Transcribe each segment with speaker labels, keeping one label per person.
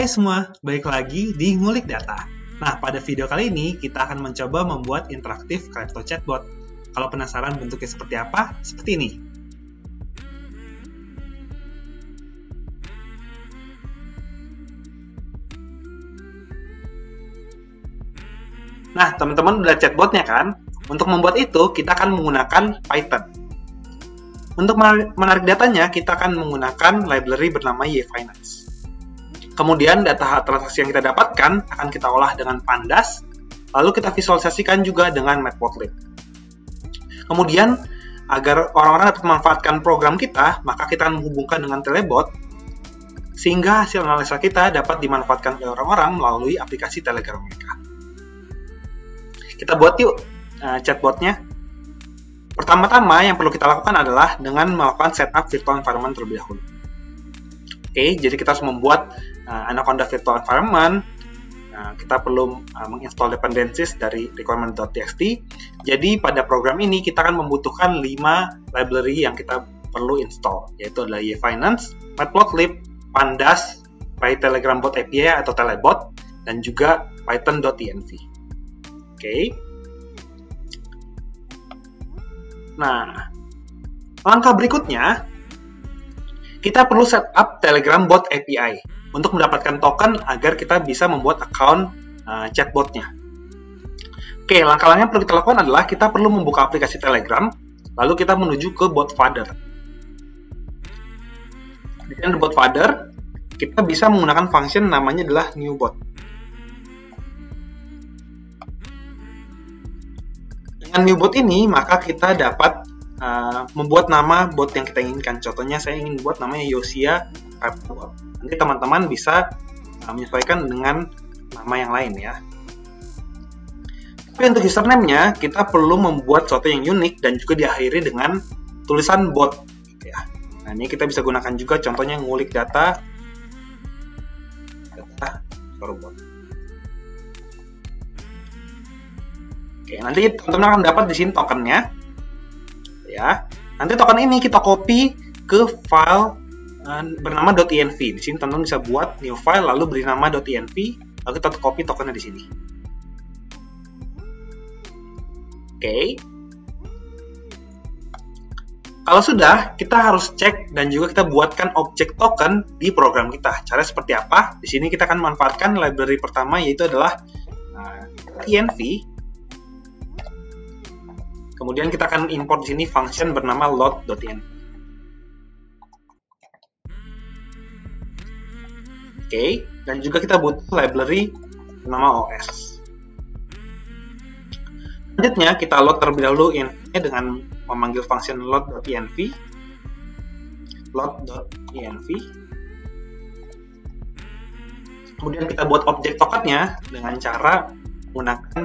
Speaker 1: semua, balik lagi di Ngulik Data. Nah, pada video kali ini kita akan mencoba membuat interaktif crypto chatbot. Kalau penasaran bentuknya seperti apa? Seperti ini. Nah, teman-teman udah chatbotnya kan? Untuk membuat itu, kita akan menggunakan Python. Untuk menarik datanya, kita akan menggunakan library bernama YFinance. Kemudian data transaksi yang kita dapatkan akan kita olah dengan Pandas, lalu kita visualisasikan juga dengan Matplotlib. Kemudian, agar orang-orang dapat memanfaatkan program kita, maka kita akan menghubungkan dengan Telebot, sehingga hasil analisa kita dapat dimanfaatkan oleh orang-orang melalui aplikasi Telegram mereka. Kita buat yuk chatbotnya. Pertama-tama yang perlu kita lakukan adalah dengan melakukan setup virtual environment terlebih dahulu. Oke, jadi kita harus membuat Anaconda Virtual Environment. Kita perlu menginstall dependencies dari requirement.txt. Jadi pada program ini kita akan membutuhkan 5 library yang kita perlu install, yaitu adalah YFinance, Matplotlib, Pandas, PyTelegramBot API atau Telebot, dan juga Python.env. Oke. Nah, langkah berikutnya, kita perlu setup TelegramBot API untuk mendapatkan token agar kita bisa membuat account chatbotnya. Oke, langkah-langkah yang perlu kita lakukan adalah kita perlu membuka aplikasi Telegram, lalu kita menuju ke BotFather. Di BotFather, kita bisa menggunakan function namanya adalah newBot. Dengan newBot ini, maka kita dapat membuat nama bot yang kita inginkan. Contohnya saya ingin buat namanya Yosia Cryptobot. Nanti teman-teman bisa menyesuaikan dengan nama yang lain ya. Tapi untuk username-nya kita perlu membuat sesuatu yang unik dan juga diakhiri dengan tulisan bot ya. Nah, ini kita bisa gunakan juga contohnya ngulik data bot. Oke, nanti teman-teman akan dapat di sini tokennya. Ya, nanti token ini kita copy ke file bernama .env. Di sini teman-teman bisa buat new file lalu beri nama .env, lalu kita copy tokennya di sini. Oke. Kalau sudah, kita harus cek dan juga kita buatkan objek token di program kita. Cara seperti apa? Di sini kita akan memanfaatkan library pertama yaitu adalah .env. Kemudian kita akan import di sini function bernama load.env. Oke, dan juga kita butuh library bernama OS. Selanjutnya kita load terlebih dahulu env-nya dengan memanggil function load.env. Load.env. Kemudian kita buat objek tokennya dengan cara menggunakan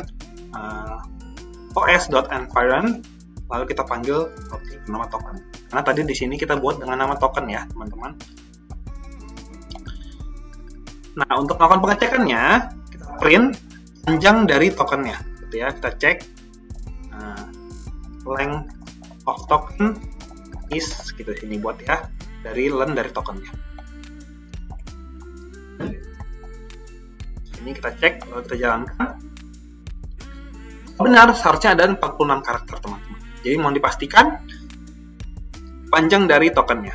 Speaker 1: os.environ, lalu kita panggil objek nama token. Karena tadi di sini kita buat dengan nama token ya, teman-teman. Nah, untuk melakukan pengecekannya, kita print panjang dari tokennya, gitu ya. Kita cek length of token is gitu sini buat ya, dari len dari tokennya. Ini kita cek, lalu kita jalankan. Benar, seharusnya ada 46 karakter teman-teman. Jadi mohon dipastikan panjang dari tokennya.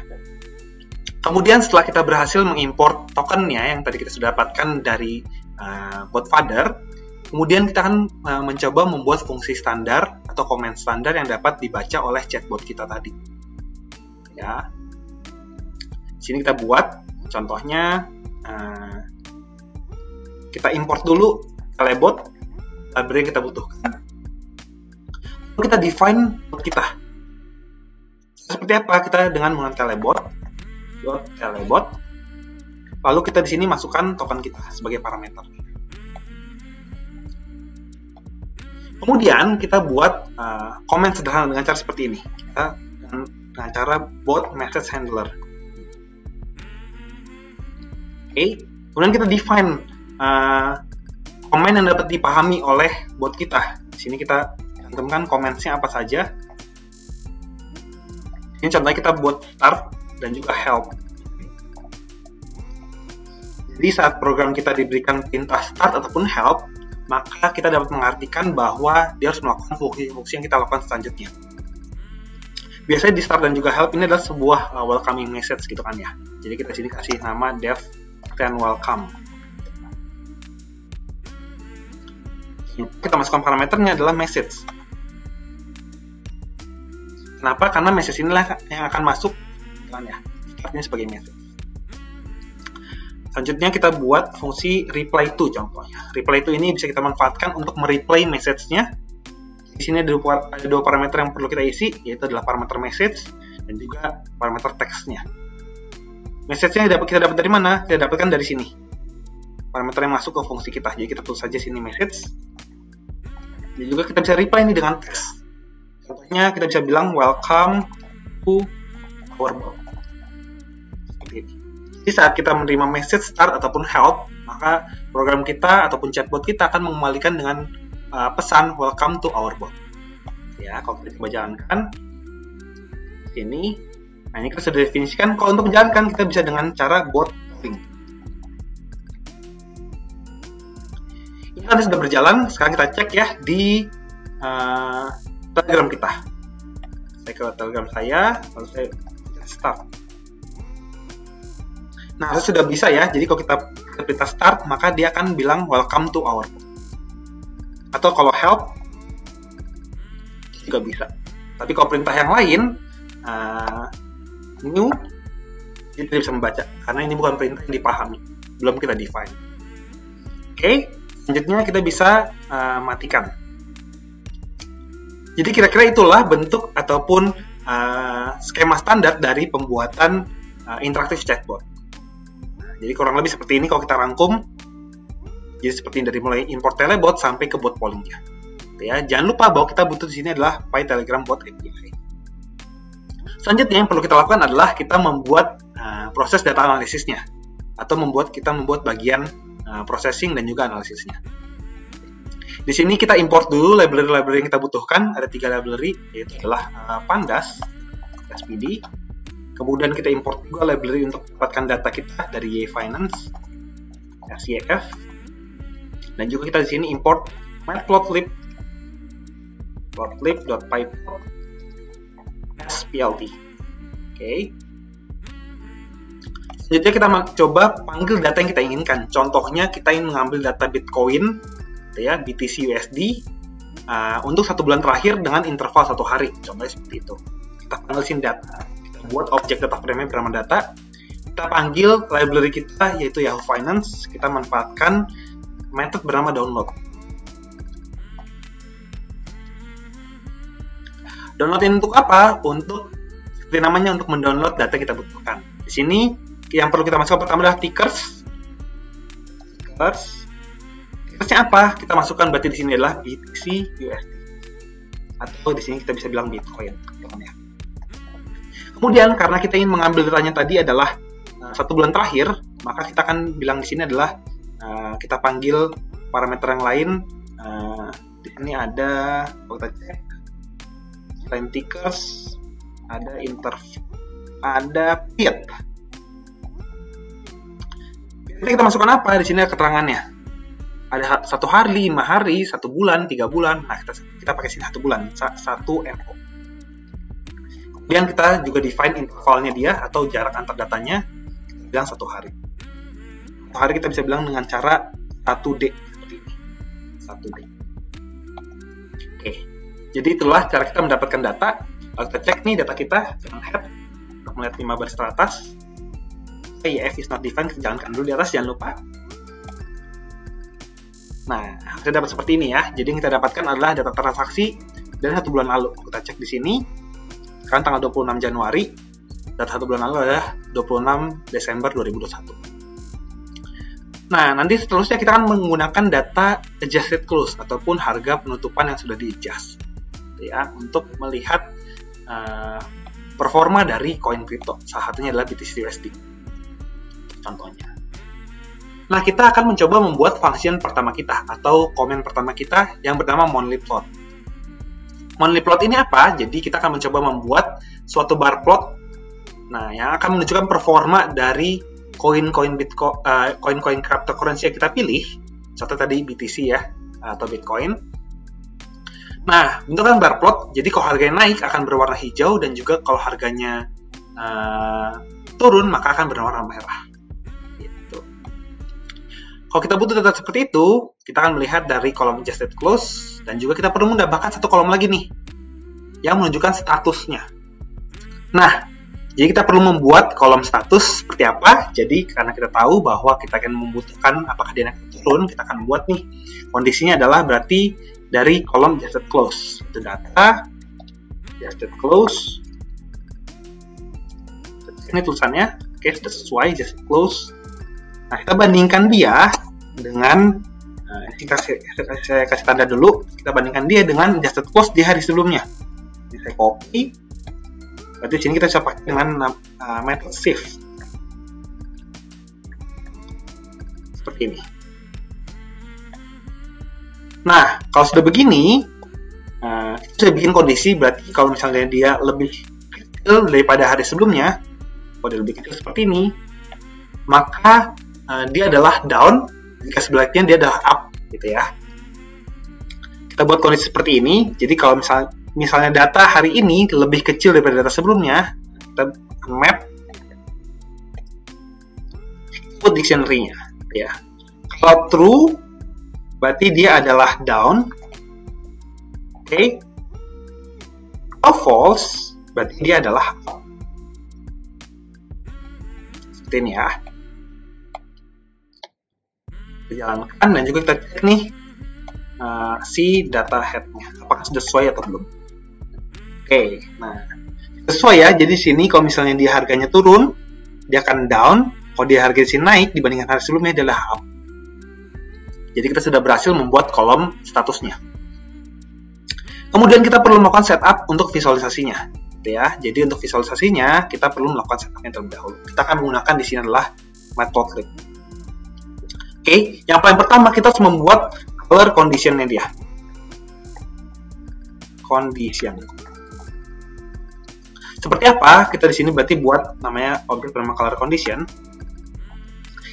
Speaker 1: Kemudian setelah kita berhasil mengimport tokennya yang tadi kita sudah dapatkan dari BotFather, kemudian kita akan mencoba membuat fungsi standar atau comment standar yang dapat dibaca oleh chatbot kita tadi. Ya, di sini kita buat contohnya kita import dulu Telebot, library yang kita butuhkan. Lalu kita define bot kita. Seperti apa? Kita dengan menggunakan Telebot. Lalu kita di sini masukkan token kita sebagai parameter. Kemudian kita buat comment sederhana dengan cara seperti ini. Kita dengan cara bot message handler. Oke. Kemudian kita define komen yang dapat dipahami oleh bot kita. Di sini kita cantumkan comments-nya apa saja. Ini contohnya kita buat start dan juga help. Jadi saat program kita diberikan perintah start ataupun help, maka kita dapat mengartikan bahwa dia harus melakukan fungsi-fungsi yang kita lakukan selanjutnya. Biasanya di start dan juga help ini adalah sebuah welcoming message gitu kan ya. Jadi kita sini kasih nama dev and welcome. Kita masukkan parameternya adalah message. Kenapa? Karena message inilah yang akan masuk kan ya. Startnya sebagai message. Selanjutnya kita buat fungsi reply to contohnya. Reply to ini bisa kita manfaatkan untuk mereplay message-nya. Di sini ada dua parameter yang perlu kita isi, yaitu adalah parameter message dan juga parameter text-nya. Message-nya kita dapat dari mana? Kita dapatkan dari sini. Parameter yang masuk ke fungsi kita. Jadi kita tulis saja sini message. Dan juga kita bisa reply ini dengan text. Contohnya kita bisa bilang welcome to our bot. Seperti ini. Jadi saat kita menerima message start ataupun help, maka program kita ataupun chatbot kita akan mengembalikan dengan pesan welcome to our bot. Ya, kalau kita coba jalankan ini, nah ini kita sudah definisikan. Kalau untuk menjalankan kita bisa dengan cara bot calling. Ini nanti sudah berjalan. Sekarang kita cek ya di Telegram kita. Saya ke Telegram saya, lalu saya start. Nah, itu sudah bisa ya. Jadi kalau kita perintah start, maka dia akan bilang welcome to our bot. Atau kalau help juga bisa. Tapi kalau perintah yang lain, new, dia tidak bisa membaca karena ini bukan perintah yang dipahami, belum kita define. Oke, selanjutnya kita bisa matikan. Jadi kira-kira itulah bentuk ataupun skema standar dari pembuatan interaktif chatbot. Jadi kurang lebih seperti ini kalau kita rangkum. Jadi seperti dari mulai import telebot sampai ke bot pollingnya. Ya, jangan lupa bahwa kita butuh di sini adalah PyTelegram Bot API. Selanjutnya yang perlu kita lakukan adalah kita membuat proses data analisisnya atau kita membuat bagian processing dan juga analisisnya. Di sini kita import dulu library-library yang kita butuhkan. Ada 3 library, yaitu adalah Pandas, SPD. Kemudian kita import juga library untuk mendapatkan data kita dari YFinance, SYF. Dan juga kita di sini import matplotlib, plotlib.pyplot SPLT. Oke. Selanjutnya kita coba panggil data yang kita inginkan. Contohnya kita ingin mengambil data Bitcoin, ya, BTC USD, untuk 1 bulan terakhir dengan interval 1 hari. Contohnya seperti itu. Kita panggil sini data. Kita buat objek data frame bernama data. Kita panggil library kita yaitu Yahoo Finance. Kita manfaatkan method bernama download. Download ini untuk apa? Untuk seperti namanya, untuk mendownload data yang kita butuhkan. Di sini yang perlu kita masukkan pertama adalah tickers. Nya apa? Kita masukkan berarti di sini adalah BTC USD. Atau di sini kita bisa bilang Bitcoin. Kemudian karena kita ingin mengambil datanya tadi adalah 1 bulan terakhir, maka kita akan bilang di sini adalah kita panggil parameter yang lain. Di sini ada, kalau kita cek, selain tickers, ada interview, ada PIT. Jadi kita masukkan apa? Di sini ada keterangannya. Ada 1 hari, 5 hari, 1 bulan, 3 bulan. Nah, kita pakai sini 1 bulan, 1 MO. Kemudian kita juga define intervalnya dia atau jarak antar datanya, kita bilang 1 hari. 1 hari kita bisa bilang dengan cara 1D seperti ini. 1D. Oke. Jadi itulah cara kita mendapatkan data. Kalau kita cek nih data kita dengan head untuk melihat 5 baris teratas. YF is not defined, kita jalankan dulu di atas, jangan lupa. Nah, kita dapat seperti ini ya. Jadi yang kita dapatkan adalah data transaksi dari 1 bulan lalu. Kita cek di sini. Sekarang tanggal 26 Januari. Data 1 bulan lalu adalah 26 Desember 2021. Nah, nanti seterusnya kita akan menggunakan data adjusted close ataupun harga penutupan yang sudah di-adjust. Ya, untuk melihat performa dari koin kripto. Salah satunya adalah BTC USD. Contohnya. Nah, kita akan mencoba membuat function pertama kita atau komen pertama kita yang bernama monthly plot. Monthly plot ini apa? Jadi kita akan mencoba membuat suatu bar plot, nah, yang akan menunjukkan performa dari koin-koin cryptocurrency yang kita pilih, contoh tadi BTC ya, atau Bitcoin. Nah, bentukkan bar plot, jadi kalau harganya naik akan berwarna hijau, dan juga kalau harganya turun maka akan berwarna merah. Gitu. Kalau kita butuh data seperti itu, kita akan melihat dari kolom adjusted close, dan juga kita perlu menambahkan satu kolom lagi nih, yang menunjukkan statusnya. Nah, jadi kita perlu membuat kolom status seperti apa. Jadi karena kita tahu bahwa kita akan membutuhkan apakah dia naik atau turun, kita akan buat nih. Kondisinya adalah berarti dari kolom adjusted close. Itu data adjusted close. Ini tulisannya, oke, sudah sesuai adjusted close. Nah, kita bandingkan dia dengan saya kasih tanda dulu. Kita bandingkan dia dengan adjusted close di hari sebelumnya. Ini saya copy. Berarti di sini kita bisa pakai dengan method shift. Seperti ini. Nah, kalau sudah begini, kita sudah bikin kondisi, berarti kalau misalnya dia lebih kecil daripada hari sebelumnya, kalau dia lebih kecil seperti ini, maka dia adalah down, jika sebaliknya dia adalah up, gitu ya. Kita buat kondisi seperti ini, jadi kalau misalnya data hari ini lebih kecil daripada data sebelumnya, kita map input dictionary-nya, ya. Kalau true, berarti dia adalah down. Oke. Kalau false, berarti dia adalah up. Seperti ini ya. Kita jalankan, dan juga kita cek nih si data head-nya, apakah sudah sesuai atau belum. Oke, nah sesuai ya. Jadi sini kalau misalnya dia harganya turun, dia akan down. Kalau dia harga sini naik dibandingkan hari sebelumnya, dia adalah up. Jadi kita sudah berhasil membuat kolom statusnya. Kemudian kita perlu melakukan setup untuk visualisasinya, gitu ya. Jadi untuk visualisasinya kita perlu melakukan setupnya terlebih dahulu. Kita akan menggunakan di sini adalah matplotlib. Oke, yang paling pertama kita harus membuat color condition-nya dia. Condition. Seperti apa? Kita di sini berarti buat namanya objek bernama color condition.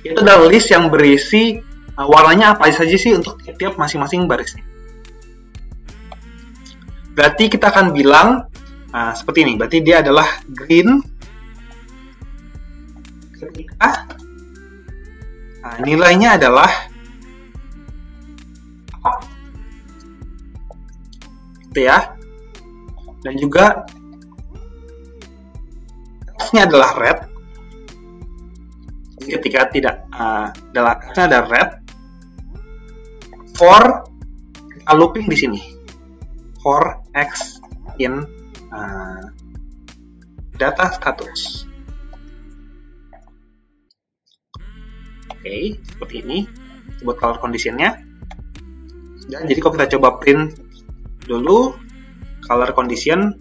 Speaker 1: Itu adalah list yang berisi warnanya apa saja sih untuk tiap masing-masing barisnya. Berarti kita akan bilang seperti ini. Berarti dia adalah green ketika nilainya adalah up. Gitu ya. Dan juga teksnya adalah red. Jadi ketika tidak teksnya ada red. For looping di sini. For X in data status. Oke, seperti ini. Buat color condition-nya. Dan jadi kalau kita coba print dulu color condition,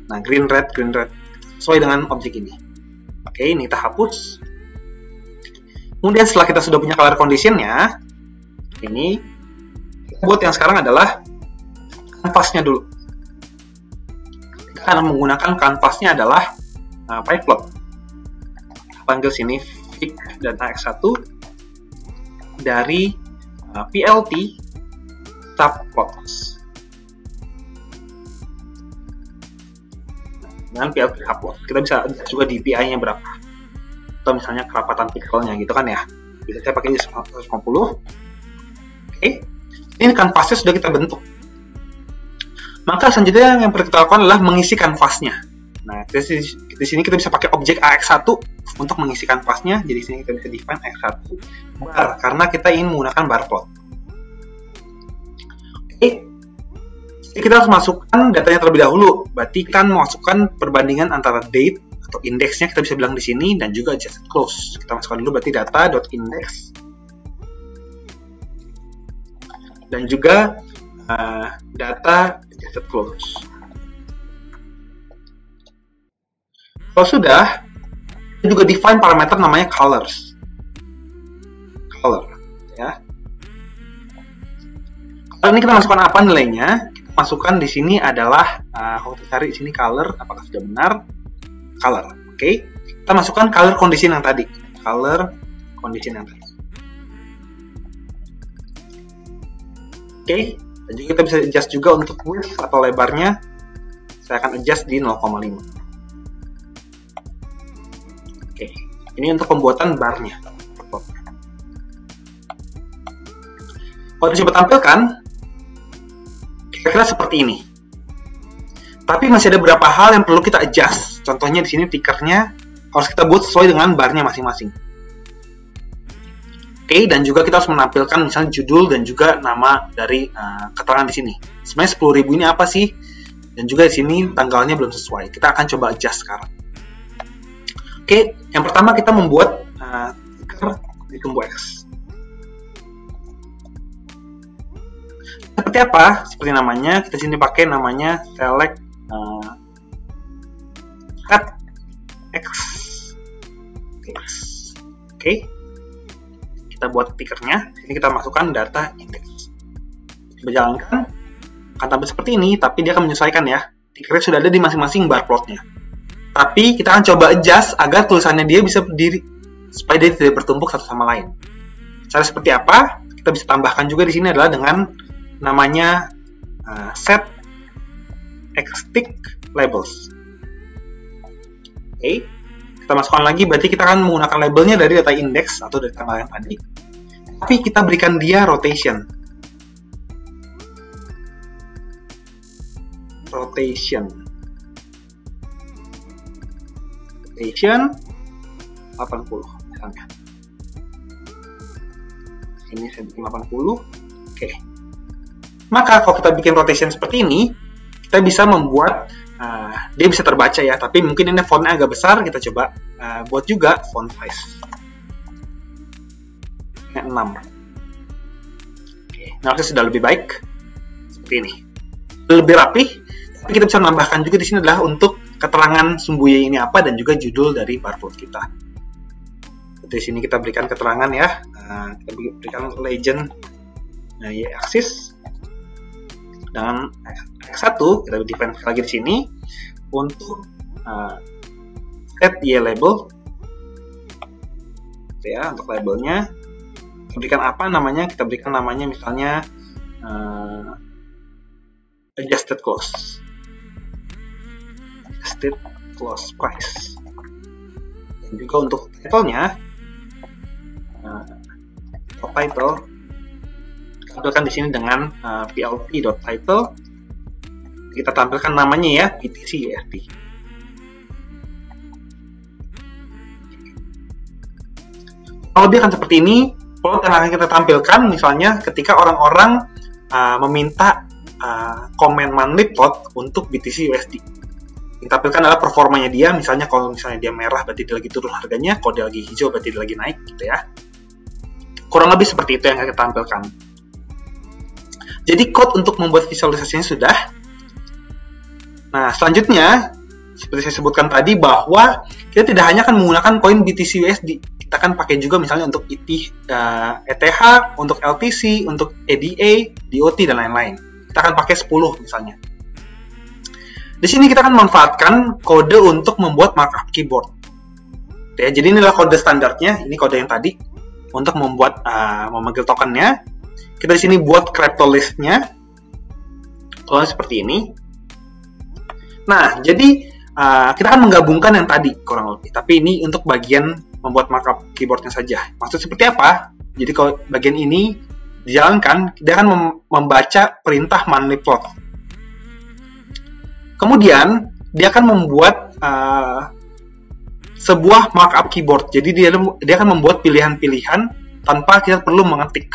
Speaker 1: nah green red sesuai dengan objek ini. Oke, ini kita hapus. Kemudian setelah kita sudah punya color condition-nya, ini buat yang sekarang adalah kanvasnya dulu. Kita akan menggunakan kanvasnya adalah pyplot. Panggil sini fig data x1 dari plt subplots dengan plt subplot. Kita bisa juga DPI-nya berapa, atau misalnya kerapatan pixelnya gitu kan ya. Bisa saya pakai 150. Oke, ini kanvasnya sudah kita bentuk. Maka selanjutnya yang perlu kita lakukan adalah mengisi kanvasnya. Nah, di sini kita bisa pakai objek AX1 untuk mengisi kanvasnya. Jadi di sini kita bisa define AX1 bar karena kita ingin menggunakan bar plot. Oke. Jadi kita harus masukkan datanya terlebih dahulu. Berarti kan masukkan perbandingan antara date atau indeksnya, kita bisa bilang di sini, dan juga adjusted close. Kita masukkan dulu berarti data.index dan juga data adjusted close. Kalau sudah, kita juga define parameter namanya colors. Color, ya. Kalau ini kita masukkan apa nilainya? Kita masukkan di sini adalah kalau kita cari di sini color, apakah sudah benar? Color, oke. kita masukkan color condition yang tadi. Color condition yang tadi. Oke, dan juga kita bisa adjust juga untuk width atau lebarnya. Saya akan adjust di 0,5. Oke, ini untuk pembuatan barnya. Kalau coba tampilkan, kira-kira seperti ini. Tapi masih ada beberapa hal yang perlu kita adjust. Contohnya di sini tickernya harus kita buat sesuai dengan barnya masing-masing. Oke, dan juga kita harus menampilkan misalnya judul dan juga nama dari keterangan di sini. Sebenarnya 10.000 ini apa sih? Dan juga di sini tanggalnya belum sesuai. Kita akan coba adjust sekarang. Oke, yang pertama kita membuat ticker di Kumbu X. Seperti apa? Seperti namanya, kita sini pakai namanya select X. Oke. Kita buat tickernya, ini kita masukkan data index. Coba jalankan, akan tampil seperti ini, tapi dia akan menyesuaikan ya. Tickernya sudah ada di masing-masing bar plotnya. Tapi kita akan coba adjust agar tulisannya dia bisa berdiri, supaya dia tidak bertumpuk satu sama lain. Cara seperti apa? Kita bisa tambahkan juga di sini adalah dengan namanya set xtick labels. Oke. Kita masukkan lagi, berarti kita akan menggunakan labelnya dari data index atau dari tanggal yang tadi. Tapi kita berikan dia rotation. Rotation 80 misalnya. Ini 80. Oke. Maka kalau kita bikin rotation seperti ini, kita bisa membuat dia bisa terbaca ya, tapi mungkin ini fontnya agak besar. Kita coba buat juga font size 6. Oke, nah harusnya sudah lebih baik seperti ini, lebih rapi. Tapi kita bisa menambahkan juga di sini adalah untuk keterangan sumbunya ini apa dan juga judul dari barcode kita. Di sini kita berikan keterangan ya, kita berikan legend y-axis dengan X1, kita define lagi di sini untuk set y label ya. Untuk labelnya kita berikan apa namanya, kita berikan namanya misalnya adjusted close price. Dan juga untuk title-nya title tampilkan di sini dengan plt.title. Kita tampilkan namanya ya, BTC USD. Kalau dia akan seperti ini, plot yang akan kita tampilkan misalnya ketika orang-orang meminta comment monthly plot untuk BTC USD. Yang ditampilkan adalah performanya dia, misalnya kalau misalnya dia merah berarti dia lagi turun harganya, kalau dia lagi hijau berarti dia lagi naik gitu ya. Kurang lebih seperti itu yang akan kita tampilkan. Jadi code untuk membuat visualisasinya sudah. Nah, selanjutnya seperti saya sebutkan tadi bahwa kita tidak hanya akan menggunakan koin BTC USD, kita akan pakai juga misalnya untuk ETH, untuk LTC, untuk EDA, DOT dan lain-lain. Kita akan pakai 10 misalnya. Di sini kita akan memanfaatkan kode untuk membuat markup keyboard. Ya, jadi inilah kode standarnya, ini kode yang tadi untuk membuat memanggil tokennya. Kita di sini buat cryptolist-nya, kalau seperti ini. Nah, jadi kita akan menggabungkan yang tadi kurang lebih, tapi ini untuk bagian membuat markup keyboardnya saja. Maksud seperti apa? Jadi kalau bagian ini dijalankan, dia akan membaca perintah monthly plot. Kemudian dia akan membuat sebuah markup keyboard. Jadi dia akan membuat pilihan-pilihan tanpa kita perlu mengetik.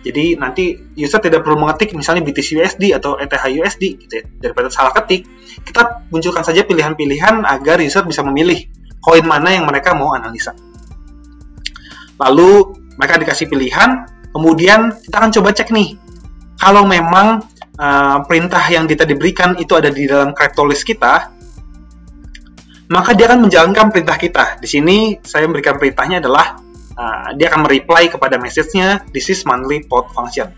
Speaker 1: Jadi nanti user tidak perlu mengetik misalnya BTC USD atau ETH USD gitu ya. Daripada salah ketik, kita munculkan saja pilihan-pilihan agar user bisa memilih koin mana yang mereka mau analisa. Lalu mereka dikasih pilihan, kemudian kita akan coba cek nih. Kalau memang perintah yang kita diberikan itu ada di dalam cryptolist kita, maka dia akan menjalankan perintah kita. Di sini saya memberikan perintahnya adalah dia akan mereply kepada message-nya, this is monthly plot function.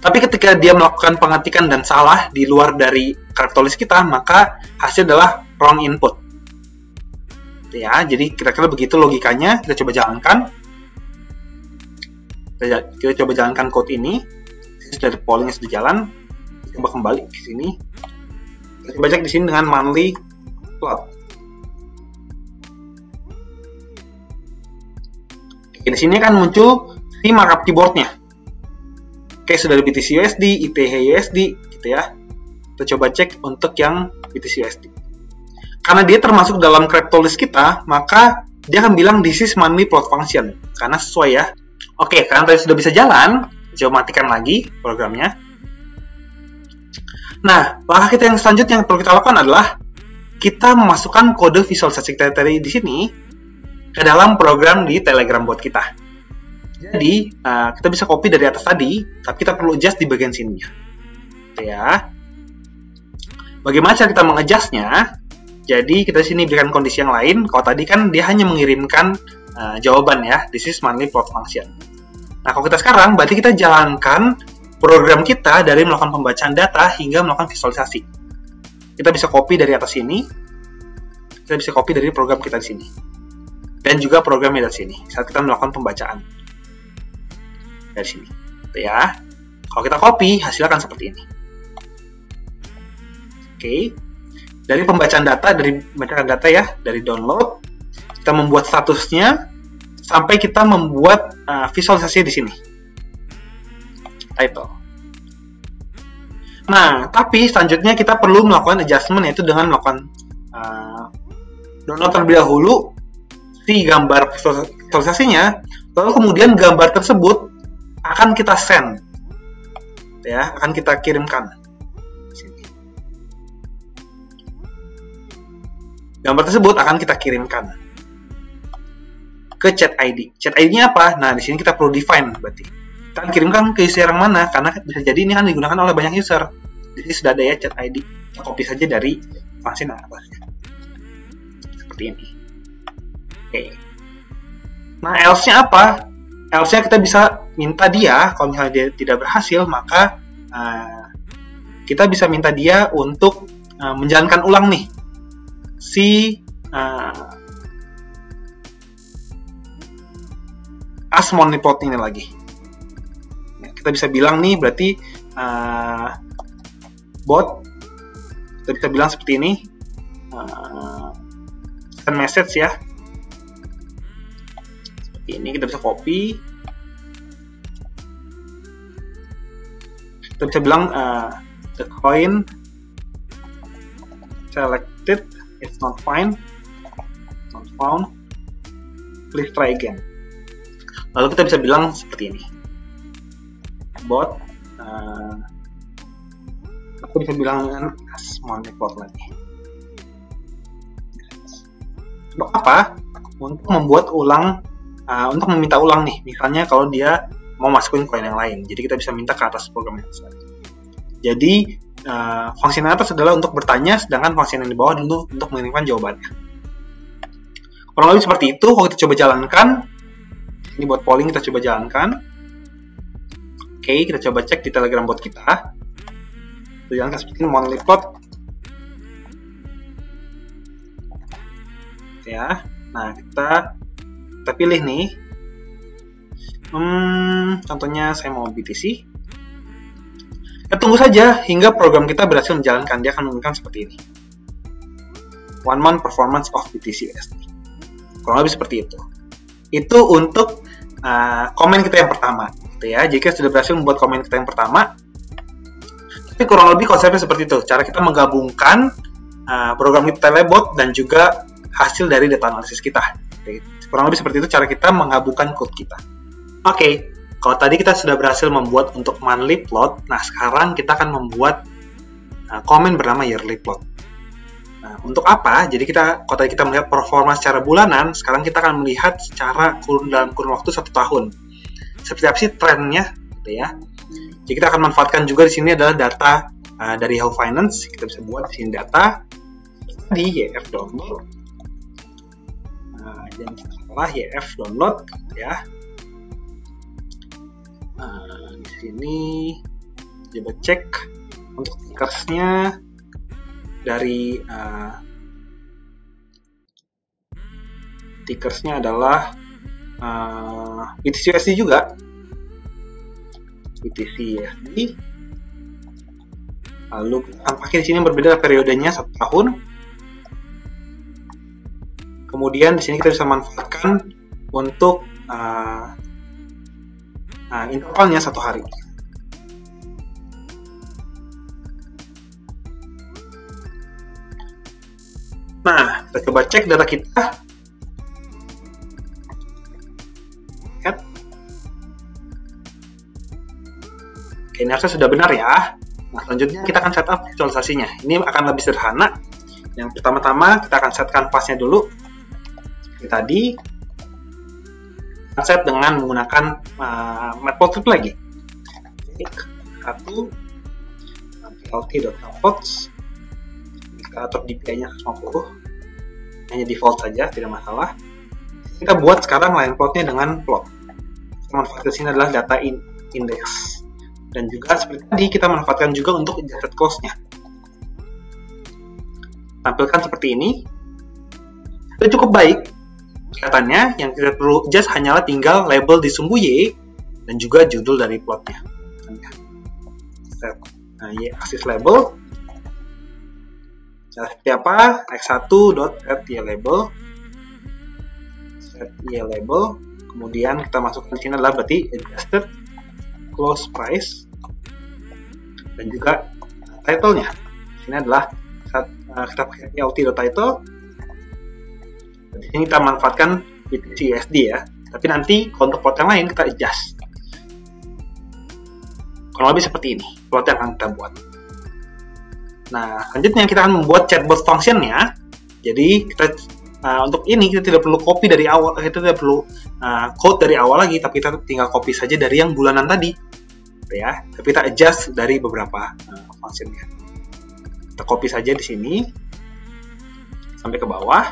Speaker 1: Tapi ketika dia melakukan pengetikan dan salah di luar dari cryptolist kita, maka hasil adalah wrong input. Ya, jadi kira-kira begitu logikanya. Kita coba jalankan. Kita coba jalankan code ini. Sudah pollingnya sudah jalan. Kita coba kembali ke sini. Kita coba cek di sini dengan monthly plot. Oke, di sini kan muncul si markup keyboardnya. Oke, sudah ada BTC USD, ETH USD, gitu ya. Kita coba cek untuk yang BTC USD. Karena dia termasuk dalam crypto list kita, maka dia akan bilang this is monthly plot function. Karena sesuai ya. Oke, karena tadi sudah bisa jalan, coba matikan lagi programnya. Nah, langkah kita yang selanjutnya yang perlu kita lakukan adalah kita memasukkan kode visualisasi kita tadi di sini ke dalam program di Telegram bot kita. Jadi, kita bisa copy dari atas tadi, tapi kita perlu adjust di bagian sini. Ya. Bagaimana cara kita mengadjustnya? Jadi, kita di sini berikan kondisi yang lain. Kalau tadi kan dia hanya mengirimkan jawaban ya, this is monthly plot function. Nah, kalau kita sekarang, berarti kita jalankan program kita dari melakukan pembacaan data hingga melakukan visualisasi. Kita bisa copy dari atas sini, kita bisa copy dari program kita di sini. Dan juga programnya dari sini, saat kita melakukan pembacaan. Dari sini. Ya. Kalau kita copy, hasilnya akan seperti ini. Oke. Dari pembacaan data ya, dari download, kita membuat statusnya, sampai kita membuat visualisasi di sini. Title. Nah, tapi selanjutnya kita perlu melakukan adjustment, yaitu dengan melakukan download terlebih dahulu si gambar visualisasinya, lalu kemudian gambar tersebut akan kita send, ya, akan kita kirimkan. Gambar tersebut akan kita kirimkan ke chat ID. Chat ID-nya apa? Nah, di sini kita perlu define berarti. Kita akan kirimkan ke user yang mana? Karena bisa jadi ini kan digunakan oleh banyak user. Jadi sudah ada ya chat ID. Kita copy saja dari function atasnya. Seperti ini. Oke. Nah, else-nya apa? Else-nya kita bisa minta dia, kalau misalnya dia tidak berhasil, maka kita bisa minta dia untuk menjalankan ulang nih si as monthly plot ini lagi. Ya, kita bisa bilang nih berarti bot, kita bisa bilang seperti ini, send message ya, seperti ini. Kita bisa copy, kita bisa bilang the coin selected is not found, please try again. Lalu kita bisa bilang seperti ini, bot, aku bisa bilang as monthly plot lagi. Untuk apa? Untuk membuat ulang, untuk meminta ulang nih. Misalnya kalau dia mau masukin koin yang lain, jadi kita bisa minta ke atas program yang selanjutnya. Jadi fungsi yang atas adalah untuk bertanya, sedangkan fungsi yang di bawah dulu untuk mengirimkan jawabannya. Kurang lebih seperti itu. Kalau kita coba jalankan, ini buat polling, kita coba jalankan. Oke, kita coba cek di Telegram bot kita. Kita jalankan seperti ini, monthly plot. Ya, nah kita pilih nih. Contohnya saya mau BTC. Kita tunggu saja hingga program kita berhasil menjalankan. Dia akan menunjukkan seperti ini. 1 month performance of BTC USD. Kurang lebih seperti itu. Itu untuk komen kita yang pertama. Gitu ya. Jika sudah berhasil membuat komen kita yang pertama, tapi kurang lebih konsepnya seperti itu. Cara kita menggabungkan program kita Telebot dan juga hasil dari data analisis kita. Jadi, kurang lebih seperti itu cara kita menggabungkan code kita. Oke. Kalau tadi kita sudah berhasil membuat untuk monthly plot, nah sekarang kita akan membuat komen bernama yearly plot. Nah, untuk apa? Jadi kalau tadi kita melihat performa secara bulanan, sekarang kita akan melihat secara dalam kurun waktu 1 tahun. Seperti apa sih trennya, gitu ya? Jadi kita akan manfaatkan juga di sini adalah data dari Yahoo Finance. Kita bisa buat di sini data di YF download. Jangan salah YF download, ya. Di sini coba cek untuk tickersnya dari Tickersnya adalah BTC-USD juga. BTC-USD. Lalu kita pakai di sini yang berbeda periodenya 1 tahun. Kemudian di sini kita bisa manfaatkan untuk intervalnya 1 hari. Nah, kita coba cek data kita. Lihat. Oke, ini harusnya sudah benar ya. Nah, selanjutnya kita akan setup visualisasinya. Ini akan lebih sederhana. Yang pertama-tama kita akan set kanvasnya dulu. Seperti tadi. Kita set dengan menggunakan matplotlib lagi. Satu, lt.plots. Kita atur DPI-nya 150. Hanya default saja, tidak masalah. Kita buat sekarang line plotnya dengan plot. Manfaat sini adalah data index. Dan juga seperti tadi kita manfaatkan juga untuk adjusted close-nya. Tampilkan seperti ini. Sudah cukup baik kelihatannya. Yang kita perlu adjust hanyalah tinggal label di sumbu Y dan juga judul dari plotnya. Nah, Y axis label. Seperti apa? x1.setYLabel. Set YLabel. Kemudian kita masukkan di sini adalah berarti adjusted close price dan juga title-nya. Ini adalah kita pakai lt.title. Di sini kita manfaatkan BTC-USD ya. Tapi nanti untuk plot yang lain kita adjust. Kurang lebih seperti ini plot yang akan kita buat. Nah, selanjutnya kita akan membuat chatbot function-nya. Jadi kita untuk ini kita tidak perlu copy dari awal, kita tidak perlu code dari awal lagi, tapi kita tinggal copy saja dari yang bulanan tadi, ya. Tapi kita adjust dari beberapa function-nya. Kita copy saja di sini sampai ke bawah.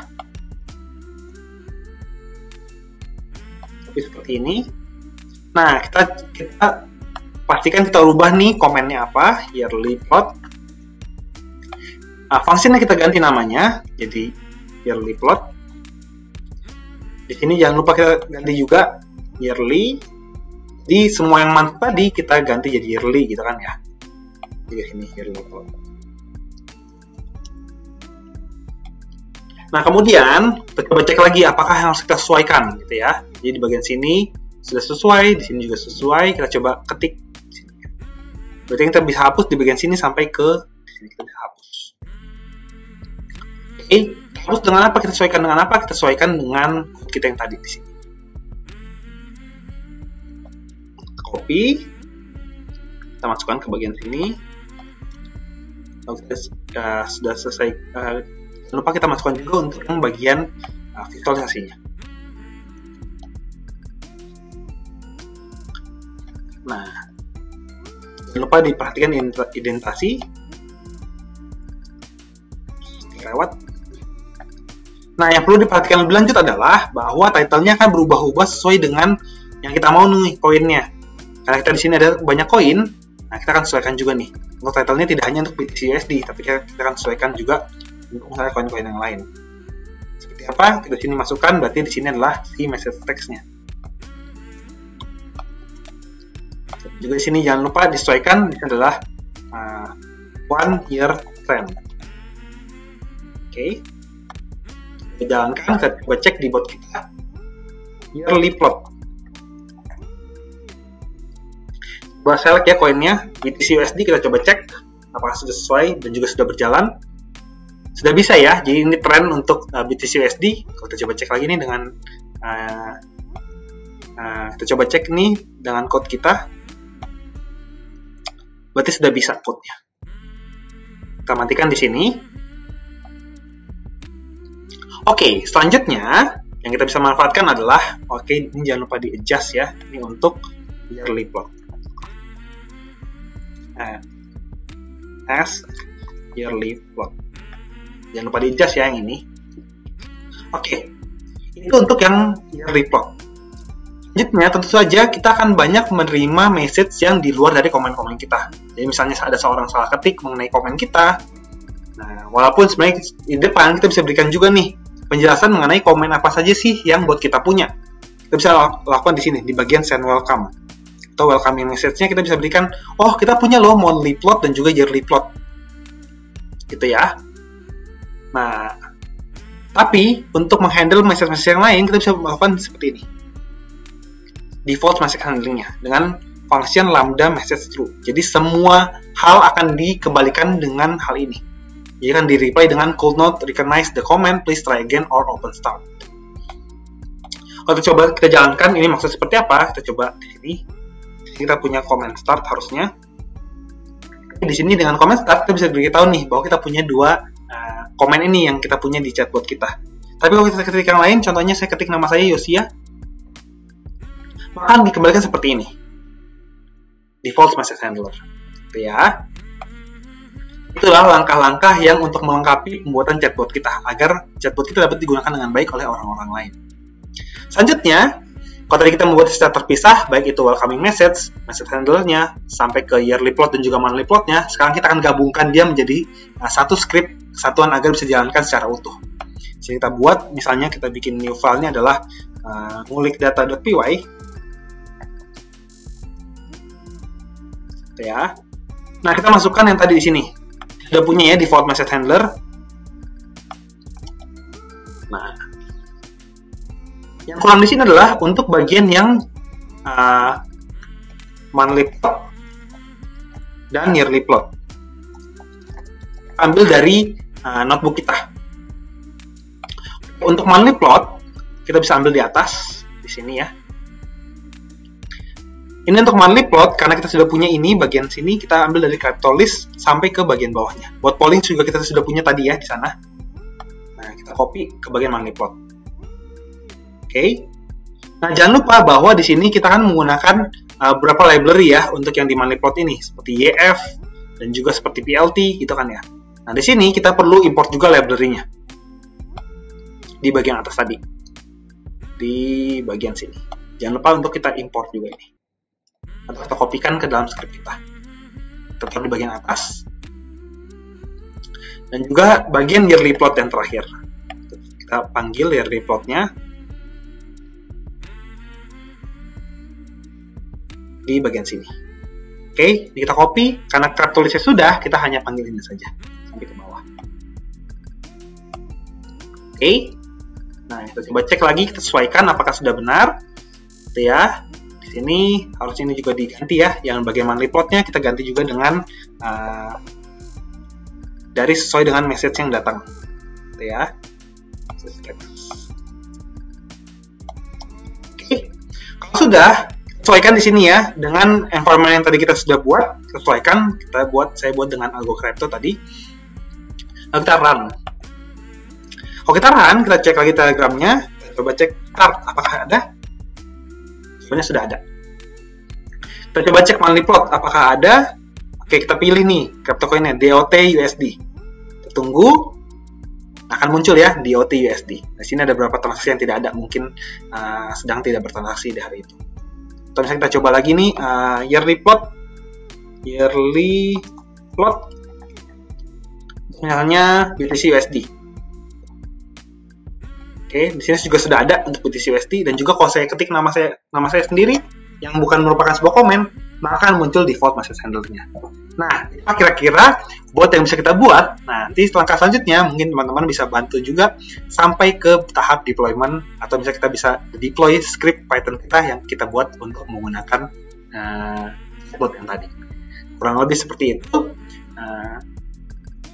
Speaker 1: Copy seperti ini. Nah, kita pastikan kita ubah nih komennya apa, yearly plot. Fungsinya kita ganti namanya jadi yearly plot. Di sini jangan lupa kita ganti juga yearly. Di semua yang month tadi kita ganti jadi yearly gitu kan ya. Jadi sini yearly plot. Nah, kemudian kita coba cek lagi apakah yang harus kita sesuaikan gitu ya. Jadi di bagian sini sudah sesuai, di sini juga sesuai. Kita coba ketik di sini. Berarti kita bisa hapus di bagian sini sampai ke di sini kita bisa hapus. Terus dengan apa kita sesuaikan dengan apa? Kita sesuaikan dengan kita yang tadi di sini. Copy, kita masukkan ke bagian sini. Lalu kita sudah selesai. Jangan lupa kita masukkan juga untuk yang bagian visualisasinya. Nah, jangan lupa diperhatikan indentasi. Lewat. Nah, yang perlu diperhatikan lebih lanjut adalah bahwa title-nya akan berubah-ubah sesuai dengan yang kita mau nih koinnya. Karena kita di sini ada banyak koin, nah kita akan sesuaikan juga nih. Untuk title-nya tidak hanya untuk BTC-USD, tapi kita akan sesuaikan juga untuk misalnya koin-koin yang lain. Seperti apa? Kita di sini masukkan, berarti di sini adalah si message text-nya. Juga di sini jangan lupa disesuaikan, ini adalah 1 year trend. Oke. Kita jalankan, kita coba cek di bot kita yearly plot. Coba select ya koinnya BTC-USD, kita coba cek apakah sudah sesuai dan juga sudah berjalan. Sudah bisa ya, jadi ini tren untuk BTC-USD. Kalau kita coba cek lagi nih dengan kita coba cek nih dengan code kita, berarti sudah bisa code-nya. Kita matikan di sini. Oke, selanjutnya yang kita bisa manfaatkan adalah, ini jangan lupa di adjust ya, ini untuk yearly plot. As yearly plot. Jangan lupa di adjust ya yang ini. Oke, itu untuk yang yearly plot. Selanjutnya tentu saja kita akan banyak menerima message yang di luar dari komen-komen kita. Jadi misalnya ada seorang salah ketik mengenai komen kita. Nah, walaupun sebenarnya di depan kita bisa berikan juga nih penjelasan mengenai komen apa saja sih yang buat kita punya. Kita bisa lakukan di sini, di bagian send welcome. Atau welcoming message-nya kita bisa berikan, oh kita punya loh monthly plot dan juga yearly plot. Gitu ya. Nah, tapi untuk menghandle message-message yang lain, kita bisa melakukan seperti ini. Default message handling-nya dengan function lambda message true. Jadi semua hal akan dikembalikan dengan hal ini. Jadi kan di-reply dengan could not recognize the comment, please try again or open start. Kalau kita jalankan, ini maksud seperti apa? Kita coba di sini. Kita punya comment start harusnya. Di sini dengan comment start, kita bisa beritahu nih bahwa kita punya dua komen ini yang kita punya di chatbot kita. Tapi kalau kita ketik yang lain, contohnya saya ketik nama saya Yosia, maka dikembalikan seperti ini. Default message handler. Gitu ya. Itulah langkah-langkah yang untuk melengkapi pembuatan chatbot kita, agar chatbot kita dapat digunakan dengan baik oleh orang-orang lain. Selanjutnya, kalau tadi kita membuat secara terpisah, baik itu welcoming message, message handler-nya, sampai ke yearly plot dan juga monthly plot-nya, sekarang kita akan gabungkan dia menjadi satu script kesatuan agar bisa dijalankan secara utuh. Jadi kita buat, misalnya kita bikin new file-nya adalah ngulikdata.py. Ya. Nah, kita masukkan yang tadi di sini. Sudah punya ya default message handler. Nah, yang kurang di sini adalah untuk bagian yang monthly plot dan yearly plot. Ambil dari notebook kita. Untuk monthly plot, kita bisa ambil di atas, di sini ya. Ini untuk monthly plot, karena kita sudah punya ini, bagian sini kita ambil dari capital list sampai ke bagian bawahnya. Buat polling juga kita sudah punya tadi ya, di sana. Nah, kita copy ke bagian monthly plot. Oke. Nah, jangan lupa bahwa di sini kita akan menggunakan beberapa library ya, untuk yang di monthly plot ini, seperti YF, dan juga seperti PLT, gitu kan ya. Nah, di sini kita perlu import juga library-nya. Di bagian atas tadi. Di bagian sini. Jangan lupa untuk kita import juga ini. Atau kita kopikan ke dalam script kita. Tetap di bagian atas. Dan juga bagian yearly plot yang terakhir. Kita panggil yearly plot-nya di bagian sini. Oke, kita copy. Karena kerap tulisnya sudah, kita hanya panggil ini saja. Sampai ke bawah. Oke. Nah, kita coba cek lagi, kita sesuaikan apakah sudah benar. Gitu ya. Di sini harusnya ini juga diganti ya, yang bagian monthly plotnya kita ganti juga dengan dari sesuai dengan message yang datang, gitu ya. Oke, kalau sudah sesuaikan di sini ya dengan environment yang tadi kita sudah buat, sesuaikan. Saya buat dengan Algo Crypto tadi. Lalu kita run. Kalau kita run, kita cek lagi telegramnya, coba cek start apakah ada. Sebenarnya sudah ada. Kita coba cek monthly plot apakah ada. Oke, kita pilih nih cryptocoin-nya DOT USD. Kita tunggu, akan muncul ya DOT USD. Di sini ada beberapa transaksi yang tidak ada, mungkin sedang tidak bertransaksi di hari itu. Atau misalnya kita coba lagi nih yearly plot, misalnya BTC USD. Oke, di sini juga sudah ada untuk BTC USD, dan juga kalau saya ketik nama saya sendiri yang bukan merupakan sebuah komen, maka akan muncul default message handler-nya. Nah, kira-kira bot yang bisa kita buat. Nah, nanti langkah selanjutnya mungkin teman-teman bisa bantu juga sampai ke tahap deployment, atau bisa kita bisa deploy script Python kita yang kita buat untuk menggunakan bot yang tadi. Kurang lebih seperti itu.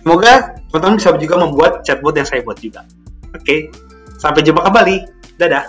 Speaker 1: Semoga teman-teman bisa juga membuat chatbot yang saya buat juga. Oke. Sampai jumpa kembali. Dadah.